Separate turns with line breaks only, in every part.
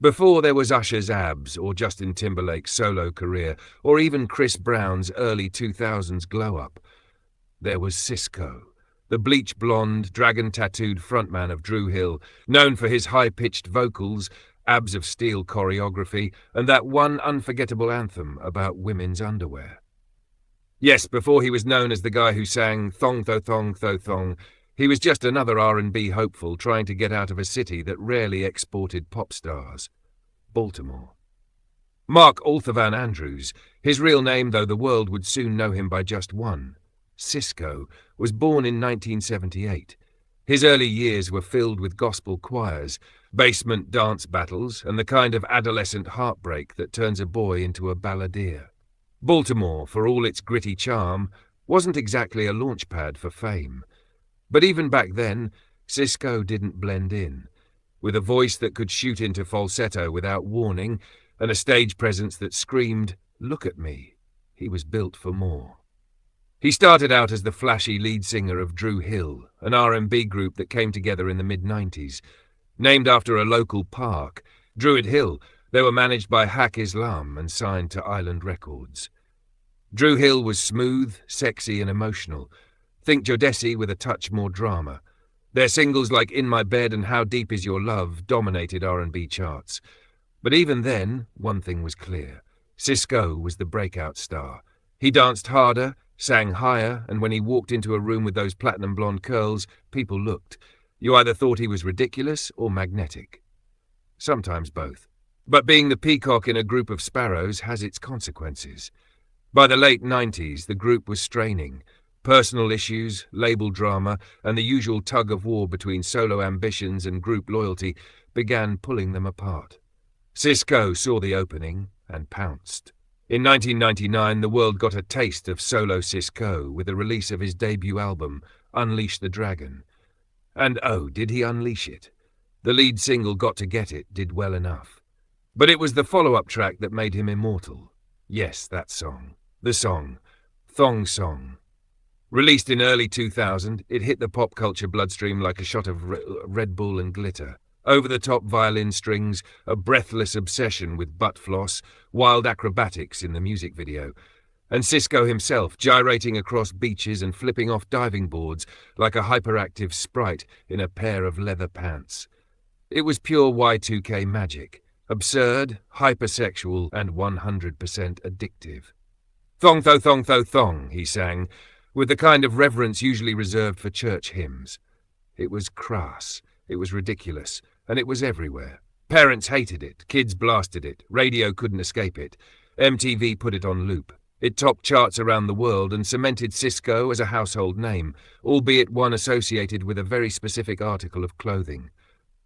Before there was Usher's abs, or Justin Timberlake's solo career, or even Chris Brown's early 2000s glow-up, there was Sisqó, the bleach-blonde, dragon-tattooed frontman of Dru Hill, known for his high-pitched vocals, abs of steel choreography, and that one unforgettable anthem about women's underwear. Yes, before he was known as the guy who sang Thong Tho Thong Tho Thong, he was just another R&B hopeful trying to get out of a city that rarely exported pop stars, Baltimore. Mark Althavan Andrews, his real name, though the world would soon know him by just one, Sisqó, was born in 1978. His early years were filled with gospel choirs, basement dance battles, and the kind of adolescent heartbreak that turns a boy into a balladeer. Baltimore, for all its gritty charm, wasn't exactly a launchpad for fame. But even back then, Sisqó didn't blend in. With a voice that could shoot into falsetto without warning, and a stage presence that screamed, "Look at me," he was built for more. He started out as the flashy lead singer of Dru Hill, an R&B group that came together in the mid-90s. Named after a local park, Druid Hill, they were managed by Haq Islam and signed to Island Records. Dru Hill was smooth, sexy and emotional. Think Jodeci with a touch more drama. Their singles like In My Bed and How Deep Is Your Love dominated R&B charts. But even then, one thing was clear. Sisqó was the breakout star. He danced harder, sang higher, and when he walked into a room with those platinum blonde curls, people looked. You either thought he was ridiculous or magnetic. Sometimes both. But being the peacock in a group of sparrows has its consequences. By the late 90s, the group was straining. Personal issues, label drama, and the usual tug-of-war between solo ambitions and group loyalty began pulling them apart. Sisqó saw the opening and pounced. In 1999, the world got a taste of solo Sisqó with the release of his debut album, Unleash the Dragon. And oh, did he unleash it? The lead single, Got to Get It, did well enough. But it was the follow-up track that made him immortal. Yes, that song. The song, Thong Song. Released in early 2000, it hit the pop culture bloodstream like a shot of Red Bull and glitter. Over-the-top violin strings, a breathless obsession with butt floss, wild acrobatics in the music video, and Sisqó himself gyrating across beaches and flipping off diving boards like a hyperactive sprite in a pair of leather pants. It was pure Y2K magic, absurd, hypersexual, and 100% addictive. Thong Tho Thong Tho Thong, he sang, with the kind of reverence usually reserved for church hymns. It was crass, it was ridiculous, and it was everywhere. Parents hated it, kids blasted it, radio couldn't escape it. MTV put it on loop. It topped charts around the world and cemented Sisqó as a household name, albeit one associated with a very specific article of clothing.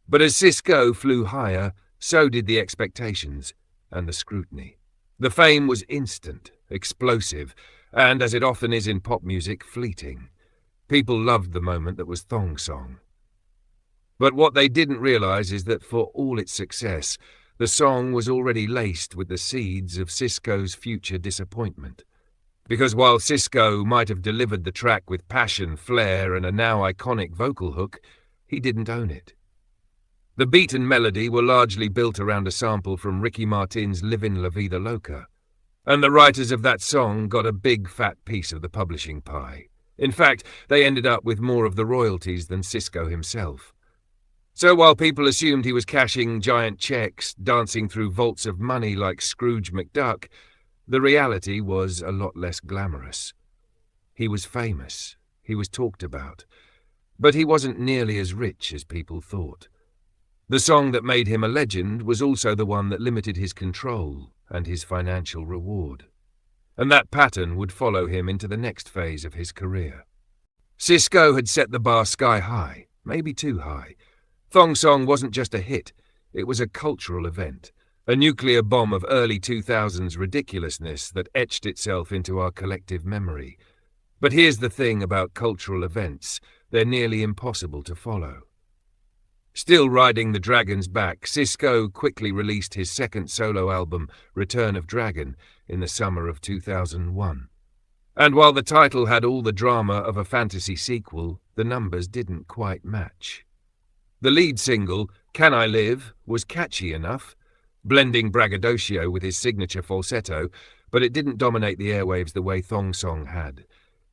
But as Sisqó flew higher, so did the expectations and the scrutiny. The fame was instant, explosive, and, as it often is in pop music, fleeting. People loved the moment that was Thong Song. But what they didn't realize is that for all its success, the song was already laced with the seeds of Sisqó's future disappointment. Because while Sisqó might have delivered the track with passion, flair, and a now iconic vocal hook, he didn't own it. The beat and melody were largely built around a sample from Ricky Martin's Livin' La Vida Loca. And the writers of that song got a big fat piece of the publishing pie. In fact, they ended up with more of the royalties than Sisqó himself. So while people assumed he was cashing giant checks, dancing through vaults of money like Scrooge McDuck, the reality was a lot less glamorous. He was famous, he was talked about, but he wasn't nearly as rich as people thought. The song that made him a legend was also the one that limited his control and his financial reward. And that pattern would follow him into the next phase of his career. Sisqó had set the bar sky high, maybe too high. Thong Song wasn't just a hit, it was a cultural event, a nuclear bomb of early 2000s ridiculousness that etched itself into our collective memory. But here's the thing about cultural events, they're nearly impossible to follow. Still riding the dragon's back, Sisqó quickly released his second solo album, Return of Dragon, in the summer of 2001. And while the title had all the drama of a fantasy sequel, the numbers didn't quite match. The lead single, Can I Live, was catchy enough, blending braggadocio with his signature falsetto, but it didn't dominate the airwaves the way Thong Song had.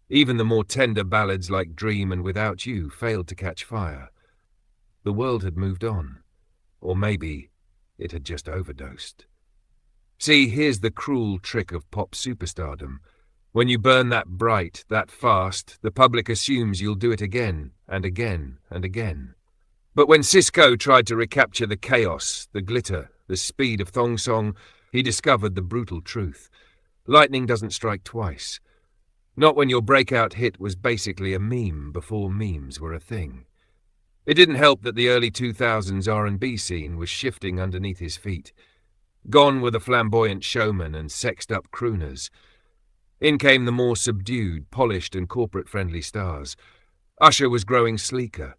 Even the more tender ballads like Dream and Without You failed to catch fire. The world had moved on. Or maybe it had just overdosed. See, here's the cruel trick of pop superstardom. When you burn that bright, that fast, the public assumes you'll do it again and again and again. But when Sisqó tried to recapture the chaos, the glitter, the speed of Thong Song, he discovered the brutal truth. Lightning doesn't strike twice. Not when your breakout hit was basically a meme before memes were a thing. It didn't help that the early 2000s R&B scene was shifting underneath his feet. Gone were the flamboyant showmen and sexed-up crooners. In came the more subdued, polished and corporate-friendly stars. Usher was growing sleeker.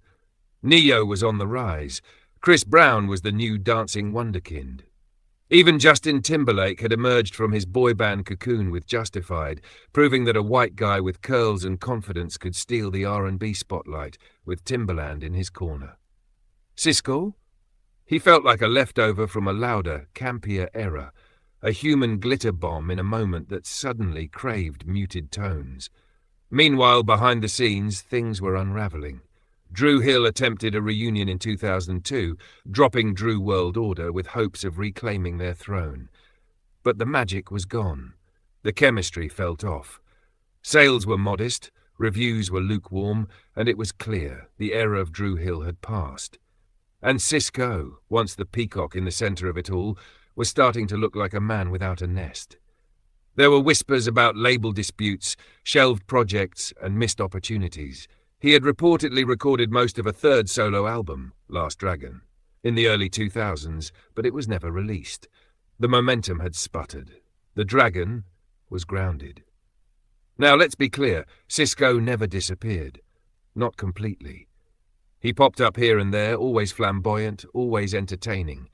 Neo was on the rise. Chris Brown was the new dancing wonderkind. Even Justin Timberlake had emerged from his boy band cocoon with Justified, proving that a white guy with curls and confidence could steal the R&B spotlight with Timberland in his corner. Sisqó? He felt like a leftover from a louder, campier era, a human glitter bomb in a moment that suddenly craved muted tones. Meanwhile, behind the scenes, things were unraveling. Dru Hill attempted a reunion in 2002, dropping Dru World Order with hopes of reclaiming their throne. But the magic was gone. The chemistry felt off. Sales were modest, reviews were lukewarm, and it was clear the era of Dru Hill had passed. And Sisqó, once the peacock in the centre of it all, was starting to look like a man without a nest. There were whispers about label disputes, shelved projects, and missed opportunities. He had reportedly recorded most of a third solo album, Last Dragon, in the early 2000s, but it was never released. The momentum had sputtered. The dragon was grounded. Now let's be clear, Sisqó never disappeared. Not completely. He popped up here and there, always flamboyant, always entertaining.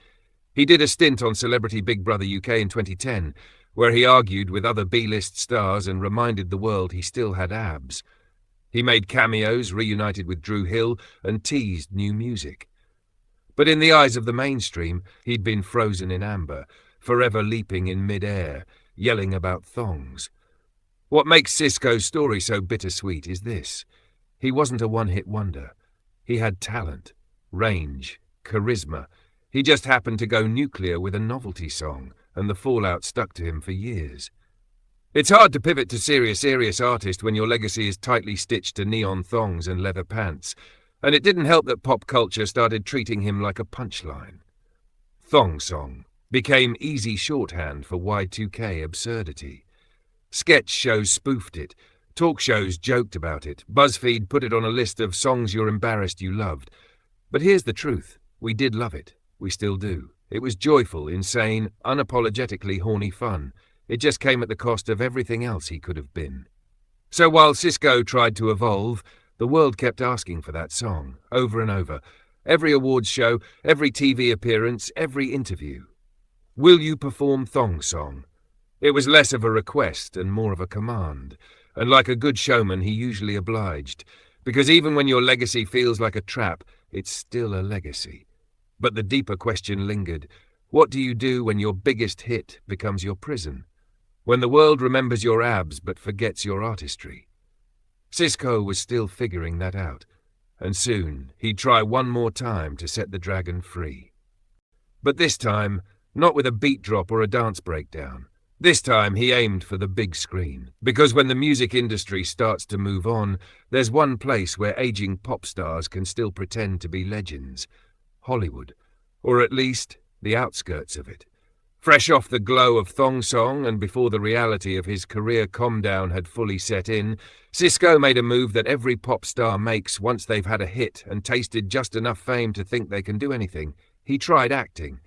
He did a stint on Celebrity Big Brother UK in 2010, where he argued with other B-list stars and reminded the world he still had abs. He made cameos, reunited with Dru Hill, and teased new music. But in the eyes of the mainstream, he'd been frozen in amber, forever leaping in mid-air, yelling about thongs. What makes Sisqó's story so bittersweet is this. He wasn't a one-hit wonder. He had talent, range, charisma. He just happened to go nuclear with a novelty song, and the fallout stuck to him for years. It's hard to pivot to serious artist when your legacy is tightly stitched to neon thongs and leather pants, and it didn't help that pop culture started treating him like a punchline. Thong Song became easy shorthand for Y2K absurdity. Sketch shows spoofed it, talk shows joked about it, BuzzFeed put it on a list of songs you're embarrassed you loved. But here's the truth, we did love it, we still do. It was joyful, insane, unapologetically horny fun. It just came at the cost of everything else he could have been. So while Sisqó tried to evolve, the world kept asking for that song, over and over. Every awards show, every TV appearance, every interview. Will you perform Thong Song? It was less of a request and more of a command. And like a good showman, he usually obliged. Because even when your legacy feels like a trap, it's still a legacy. But the deeper question lingered. What do you do when your biggest hit becomes your prison? When the world remembers your abs but forgets your artistry? Sisqó was still figuring that out, and soon he'd try one more time to set the dragon free. But this time, not with a beat drop or a dance breakdown. This time he aimed for the big screen, because when the music industry starts to move on, there's one place where aging pop stars can still pretend to be legends. Hollywood, or at least the outskirts of it. Fresh off the glow of Thong Song and before the reality of his career calm-down had fully set in, Sisqó made a move that every pop star makes once they've had a hit and tasted just enough fame to think they can do anything. He tried acting,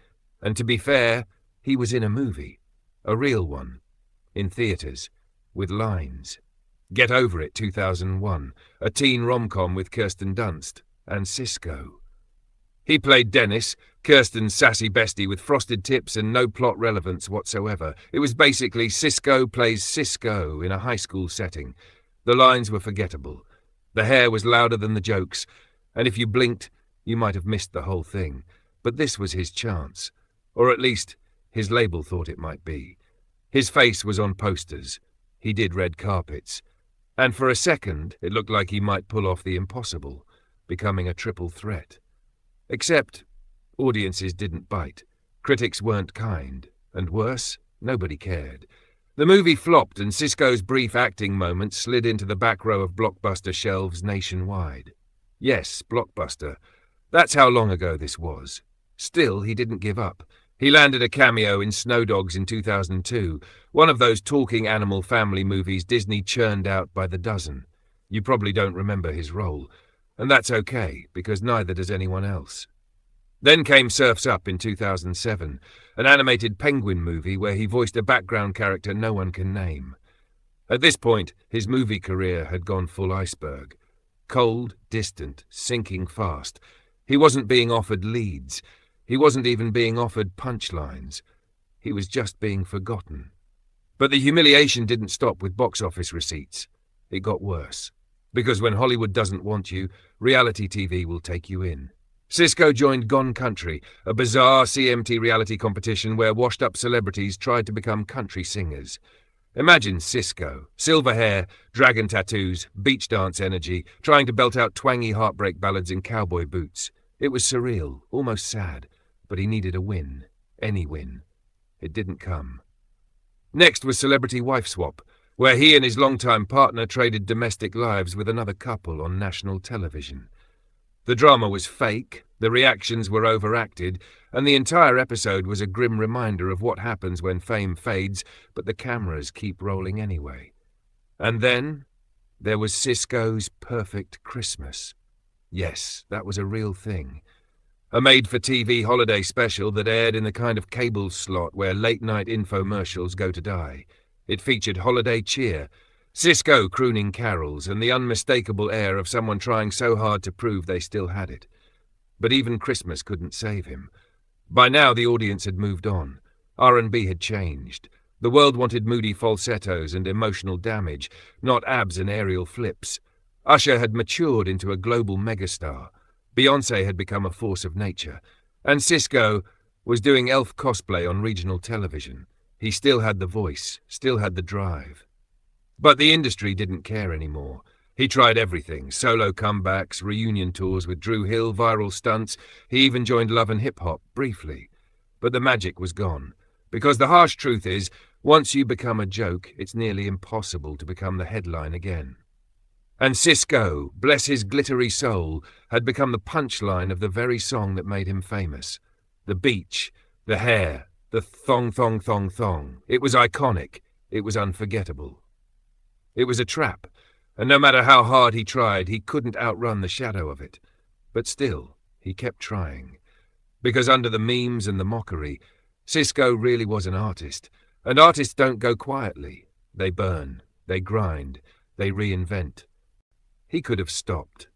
and to be fair, he was in a movie. A real one. In theatres. With lines. Get Over It 2001, a teen rom-com with Kirsten Dunst and Sisqó. He played Dennis, Kirsten's sassy bestie with frosted tips and no plot relevance whatsoever. It was basically Sisqó plays Sisqó in a high school setting. The lines were forgettable. The hair was louder than the jokes, and if you blinked, you might have missed the whole thing. But this was his chance. Or at least, His label thought it might be. His face was on posters. He did red carpets. And for a second, it looked like he might pull off the impossible, becoming a triple threat. Except, audiences didn't bite. Critics weren't kind. And worse, nobody cared. The movie flopped, and Sisqó's brief acting moments slid into the back row of blockbuster shelves nationwide. Yes, Blockbuster. That's how long ago this was. Still, he didn't give up. He landed a cameo in Snow Dogs in 2002, one of those talking animal family movies Disney churned out by the dozen. You probably don't remember his role, and that's okay, because neither does anyone else. Then came Surf's Up in 2007, an animated penguin movie where he voiced a background character no one can name. At this point, his movie career had gone full iceberg. Cold, distant, sinking fast. He wasn't being offered leads. He wasn't even being offered punchlines. He was just being forgotten. But the humiliation didn't stop with box office receipts. It got worse. Because when Hollywood doesn't want you, reality TV will take you in. Sisqó joined Gone Country, a bizarre CMT reality competition where washed-up celebrities tried to become country singers. Imagine Sisqó, silver hair, dragon tattoos, beach dance energy, trying to belt out twangy heartbreak ballads in cowboy boots. It was surreal, almost sad, but he needed a win. Any win. It didn't come. Next was Celebrity Wife Swap, where he and his longtime partner traded domestic lives with another couple on national television. The drama was fake, the reactions were overacted, and the entire episode was a grim reminder of what happens when fame fades, but the cameras keep rolling anyway. And then there was Sisqó's Perfect Christmas. Yes, that was a real thing. A made-for-TV holiday special that aired in the kind of cable slot where late-night infomercials go to die. It featured holiday cheer, Sisqó crooning carols, and the unmistakable air of someone trying so hard to prove they still had it. But even Christmas couldn't save him. By now the audience had moved on. R&B had changed. The world wanted moody falsettos and emotional damage, not abs and aerial flips. Usher had matured into a global megastar. Beyoncé had become a force of nature. And Sisqó was doing elf cosplay on regional television. He still had the voice, still had the drive. But the industry didn't care anymore. He tried everything, solo comebacks, reunion tours with Dru Hill, viral stunts. He even joined Love and Hip Hop, briefly. But the magic was gone. Because the harsh truth is, once you become a joke, it's nearly impossible to become the headline again. And Sisqó, bless his glittery soul, had become the punchline of the very song that made him famous. The beach, the hair, the thong thong thong thong. It was iconic. It was unforgettable. It was a trap, and no matter how hard he tried, he couldn't outrun the shadow of it. But still, he kept trying. Because under the memes and the mockery, Sisqó really was an artist. And artists don't go quietly. They burn, they grind, they reinvent. He could have stopped.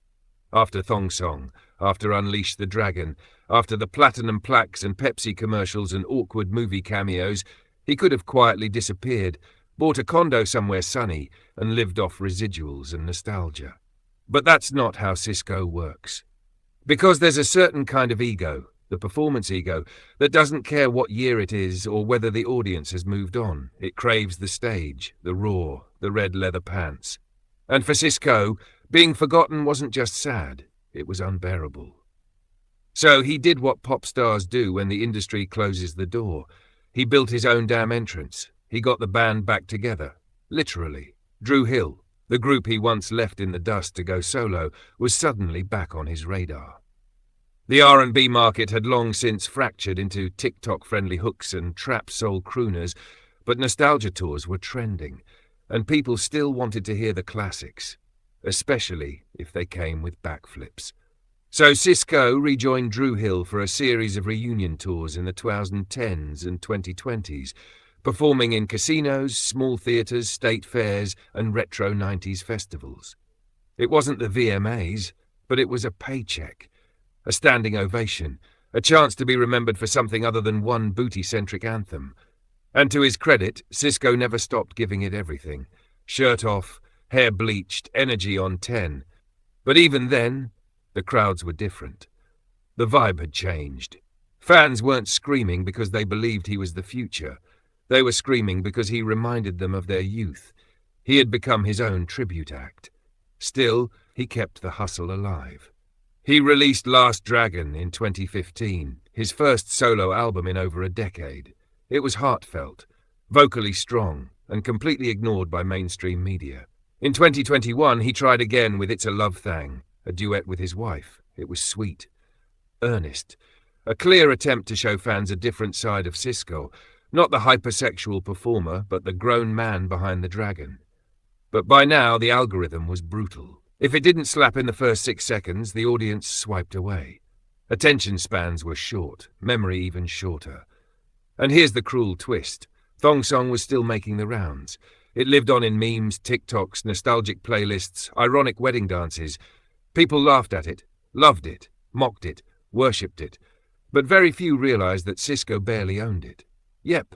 After Thong Song, after Unleash the Dragon, after the platinum plaques and Pepsi commercials and awkward movie cameos, he could have quietly disappeared, bought a condo somewhere sunny, and lived off residuals and nostalgia. But that's not how Sisqó works. Because there's a certain kind of ego, the performance ego, that doesn't care what year it is or whether the audience has moved on. It craves the stage, the raw, the red leather pants. And for Sisqó, being forgotten wasn't just sad, it was unbearable. So he did what pop stars do when the industry closes the door. He built his own damn entrance. He got the band back together. Literally. Dru Hill, the group he once left in the dust to go solo, was suddenly back on his radar. The R&B market had long since fractured into TikTok-friendly hooks and trap soul crooners, but nostalgia tours were trending, and people still wanted to hear the classics, especially if they came with backflips. So Sisqó rejoined Dru Hill for a series of reunion tours in the 2010s and 2020s, performing in casinos, small theatres, state fairs, and retro 90s festivals. It wasn't the VMAs, but it was a paycheck, a standing ovation, a chance to be remembered for something other than one booty-centric anthem. And to his credit, Sisqó never stopped giving it everything. Shirt off, hair bleached, energy on 10. But even then, the crowds were different. The vibe had changed. Fans weren't screaming because they believed he was the future. They were screaming because he reminded them of their youth. He had become his own tribute act. Still, he kept the hustle alive. He released Last Dragon in 2015, his first solo album in over a decade. It was heartfelt, vocally strong, and completely ignored by mainstream media. In 2021, he tried again with It's a Love Thang, a duet with his wife. It was sweet, earnest, a clear attempt to show fans a different side of Sisqó, not the hypersexual performer, but the grown man behind the dragon. But by now, the algorithm was brutal. If it didn't slap in the first 6 seconds, the audience swiped away. Attention spans were short, memory even shorter. And here's the cruel twist. Thong Song was still making the rounds. It lived on in memes, TikToks, nostalgic playlists, ironic wedding dances. People laughed at it, loved it, mocked it, worshipped it. But very few realized that Sisqó barely owned it. Yep,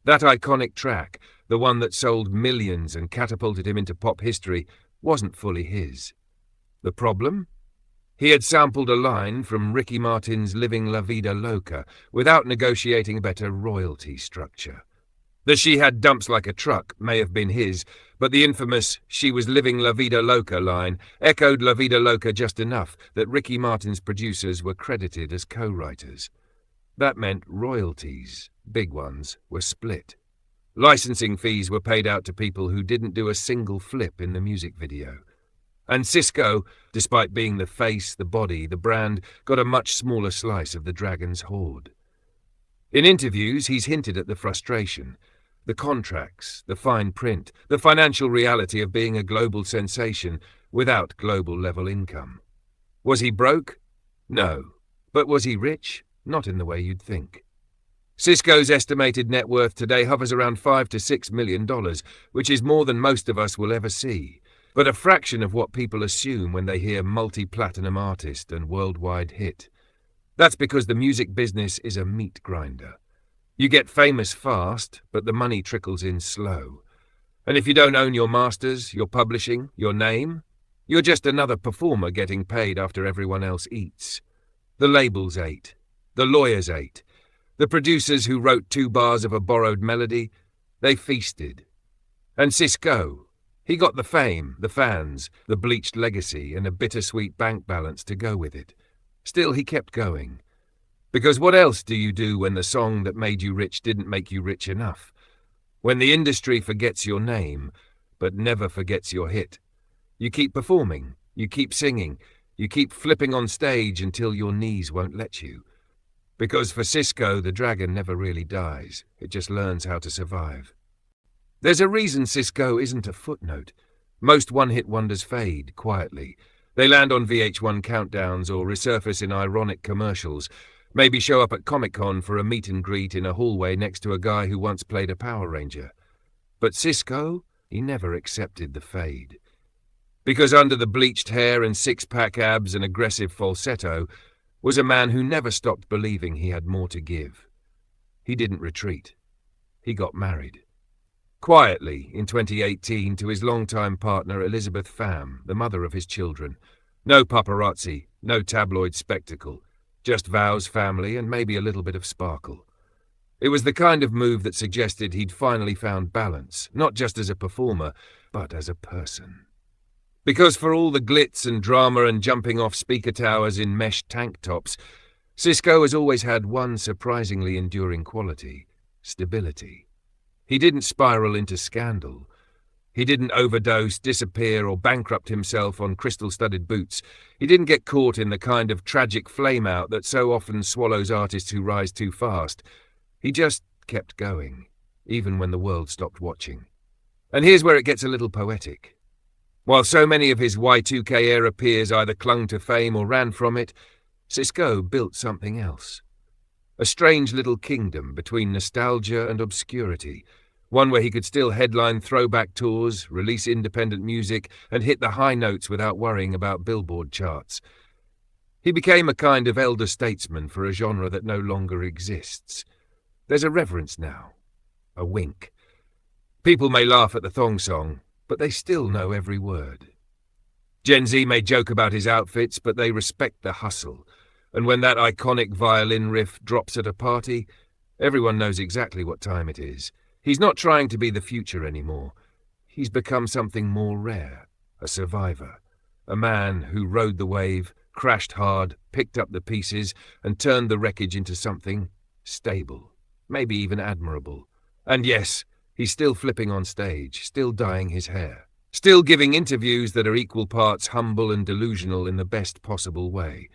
that iconic track, the one that sold millions and catapulted him into pop history, wasn't fully his. The problem? He had sampled a line from Ricky Martin's Living La Vida Loca without negotiating a better royalty structure. The She Had Dumps Like a Truck may have been his, but the infamous She Was Living La Vida Loca line echoed La Vida Loca just enough that Ricky Martin's producers were credited as co-writers. That meant royalties, big ones, were split. Licensing fees were paid out to people who didn't do a single flip in the music video. And Sisqó, despite being the face, the body, the brand, got a much smaller slice of the dragon's hoard. In interviews, he's hinted at the frustration, the contracts, the fine print, the financial reality of being a global sensation without global-level income. Was he broke? No. But was he rich? Not in the way you'd think. Sisqó's estimated net worth today hovers around $5 to $6 million, which is more than most of us will ever see, but a fraction of what people assume when they hear multi-platinum artist and worldwide hit. That's because the music business is a meat grinder. You get famous fast, but the money trickles in slow. And if you don't own your masters, your publishing, your name, you're just another performer getting paid after everyone else eats. The labels ate. The lawyers ate. The producers who wrote 2 bars of a borrowed melody, they feasted. And Sisqó, he got the fame, the fans, the bleached legacy, and a bittersweet bank balance to go with it. Still, he kept going. Because what else do you do when the song that made you rich didn't make you rich enough? When the industry forgets your name, but never forgets your hit. You keep performing, you keep singing, you keep flipping on stage until your knees won't let you. Because for Sisqó, the dragon never really dies. It just learns how to survive. There's a reason Sisqó isn't a footnote. Most one-hit wonders fade quietly. They land on VH1 countdowns or resurface in ironic commercials, maybe show up at Comic-Con for a meet and greet in a hallway next to a guy who once played a Power Ranger. But Sisqó, he never accepted the fade. Because under the bleached hair and six-pack abs and aggressive falsetto was a man who never stopped believing he had more to give. He didn't retreat. He got married. Quietly, in 2018, to his longtime partner Elizabeth Pham, the mother of his children. No paparazzi, no tabloid spectacle, just vows, family, and maybe a little bit of sparkle. It was the kind of move that suggested he'd finally found balance, not just as a performer, but as a person. Because for all the glitz and drama and jumping off speaker towers in mesh tank tops, Sisqó has always had one surprisingly enduring quality: stability. He didn't spiral into scandal. He didn't overdose, disappear, or bankrupt himself on crystal-studded boots. He didn't get caught in the kind of tragic flame-out that so often swallows artists who rise too fast. He just kept going, even when the world stopped watching. And here's where it gets a little poetic. While so many of his Y2K-era peers either clung to fame or ran from it, Sisqó built something else. A strange little kingdom between nostalgia and obscurity, one where he could still headline throwback tours, release independent music, and hit the high notes without worrying about Billboard charts. He became a kind of elder statesman for a genre that no longer exists. There's a reverence now, a wink. People may laugh at the Thong Song, but they still know every word. Gen Z may joke about his outfits, but they respect the hustle. And when that iconic violin riff drops at a party, everyone knows exactly what time it is. He's not trying to be the future anymore. He's become something more rare, a survivor, a man who rode the wave, crashed hard, picked up the pieces, and turned the wreckage into something stable, maybe even admirable. And yes, he's still flipping on stage, still dyeing his hair, still giving interviews that are equal parts humble and delusional in the best possible way,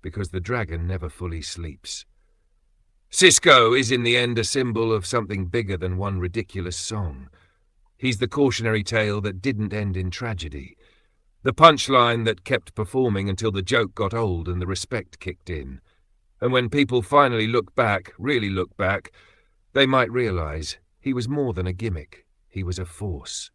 because the dragon never fully sleeps. Sisqó is in the end a symbol of something bigger than one ridiculous song. He's the cautionary tale that didn't end in tragedy, the punchline that kept performing until the joke got old and the respect kicked in. And when people finally look back, really look back, they might realize he was more than a gimmick. He was a force.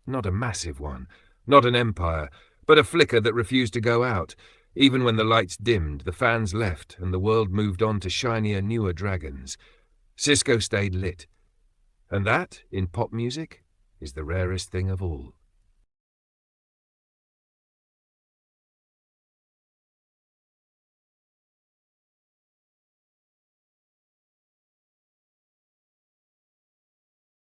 Not a massive one, not an empire, but a flicker that refused to go out. Even when the lights dimmed, the fans left, and the world moved on to shinier, newer dragons, Sisqó stayed lit. And that, in pop music, is the rarest thing of all.